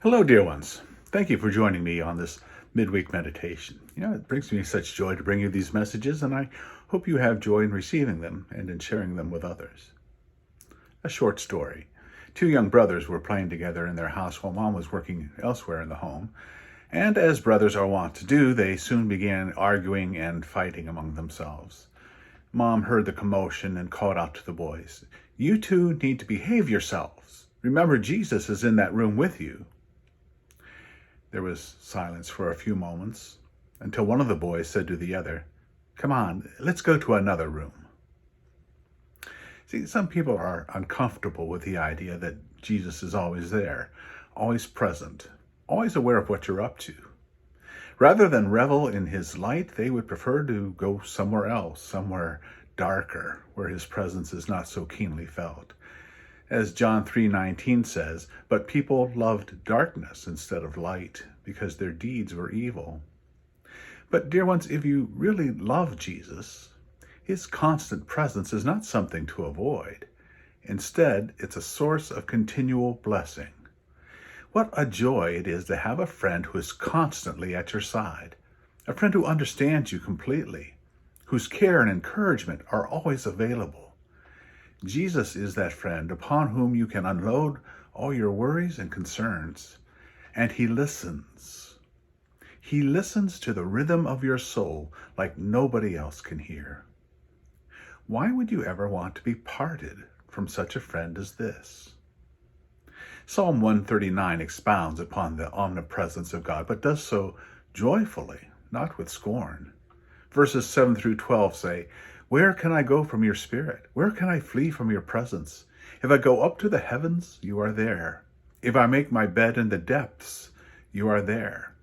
Hello, dear ones. Thank you for joining me on this midweek meditation. It brings me such joy to bring you these messages, and I hope you have joy in receiving them and in sharing them with others. A short story. Two young brothers were playing together in their house while mom was working elsewhere in the home, and as brothers are wont to do, they soon began arguing and fighting among themselves. Mom heard the commotion and called out to the boys, "You two need to behave yourselves. Remember, Jesus is in that room with you." There was silence for a few moments until one of the boys said to the other, "Come on, let's go to another room." See, some people are uncomfortable with the idea that Jesus is always there, always present, always aware of what you're up to. Rather than revel in his light, they would prefer to go somewhere else, somewhere darker, where his presence is not so keenly felt. As John 3:19 says, "But people loved darkness instead of light because their deeds were evil." But dear ones, if you really love Jesus, his constant presence is not something to avoid. Instead, it's a source of continual blessing. What a joy it is to have a friend who is constantly at your side, a friend who understands you completely, whose care and encouragement are always available. Jesus is that friend upon whom you can unload all your worries and concerns, and he listens. He listens to the rhythm of your soul like nobody else can hear. Why would you ever want to be parted from such a friend as this? Psalm 139 expounds upon the omnipresence of God, but does so joyfully, not with scorn. Verses 7 through 12 say, "Where can I go from your spirit? Where can I flee from your presence? If I go up to the heavens, you are there. If I make my bed in the depths, you are there.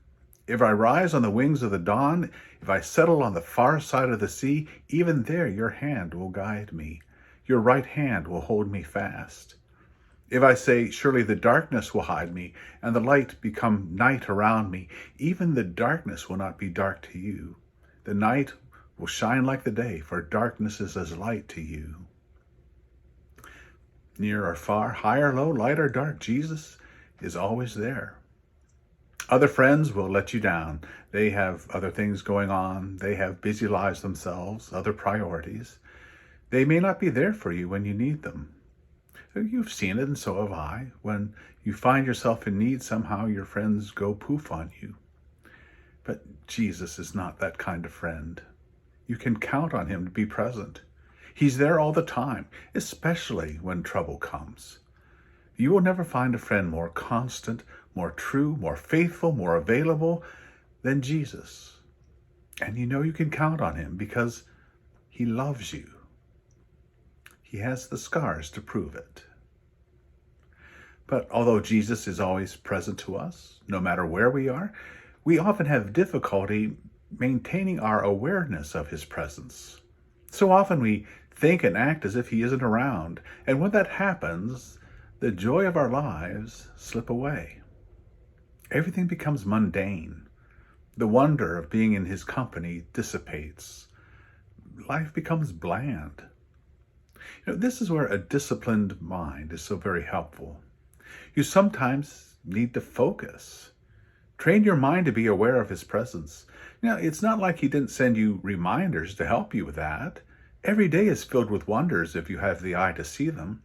If I rise on the wings of the dawn, if I settle on the far side of the sea, even there your hand will guide me. Your right hand will hold me fast. If I say, surely the darkness will hide me, and the light become night around me, even the darkness will not be dark to you. The night will shine like the day, for darkness is as light to you." Near or far, high or low, light or dark, Jesus is always there. Other friends will let you down. They have other things going on. They have busy lives themselves, other priorities. They may not be there for you when you need them. You've seen it, and so have I. When you find yourself in need, somehow your friends go poof on you. But Jesus is not that kind of friend. You can count on him to be present. He's there all the time, especially when trouble comes. You will never find a friend more constant, more true, more faithful, more available than Jesus. And you know you can count on him because he loves you. He has the scars to prove it. But although Jesus is always present to us, no matter where we are, we often have difficulty maintaining our awareness of his presence. So often we think and act as if he isn't around, and when that happens, the joy of our lives slip away. Everything becomes mundane. The wonder of being in his company dissipates. Life becomes bland. This is where a disciplined mind is so very helpful. You sometimes need to focus. Train your mind to be aware of his presence. It's not like he didn't send you reminders to help you with that. Every day is filled with wonders if you have the eye to see them.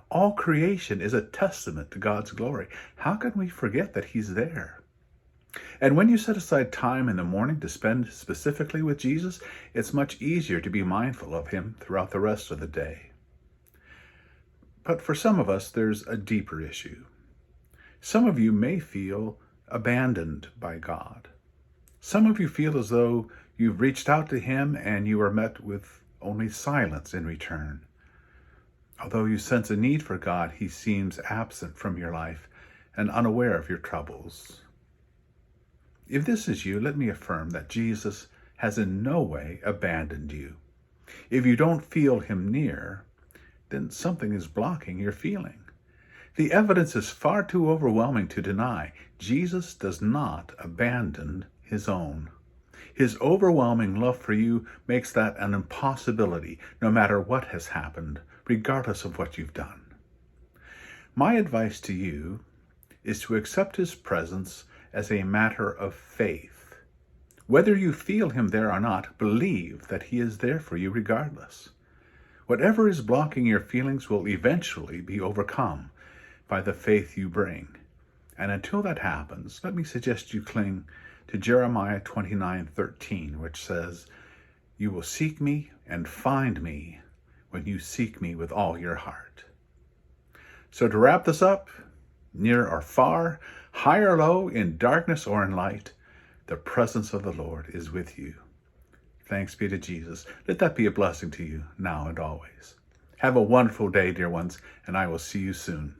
All creation is a testament to God's glory. How can we forget that he's there? And when you set aside time in the morning to spend specifically with Jesus, it's much easier to be mindful of him throughout the rest of the day. But for some of us, there's a deeper issue. Some of you may feel abandoned by God. Some of you feel as though you've reached out to him and you are met with only silence in return. Although you sense a need for God, he seems absent from your life and unaware of your troubles. If this is you, let me affirm that Jesus has in no way abandoned you. If you don't feel him near, then something is blocking your feeling. The evidence is far too overwhelming to deny. Jesus does not abandon his own. His overwhelming love for you makes that an impossibility, no matter what has happened, regardless of what you've done. My advice to you is to accept his presence as a matter of faith. Whether you feel him there or not, believe that he is there for you regardless. Whatever is blocking your feelings will eventually be overcome by the faith you bring. And until that happens, let me suggest you cling to Jeremiah 29:13, which says, "You will seek me and find me when you seek me with all your heart." So to wrap this up, near or far, high or low, in darkness or in light, the presence of the Lord is with you. Thanks be to Jesus. Let that be a blessing to you now and always. Have a wonderful day, dear ones, and I will see you soon.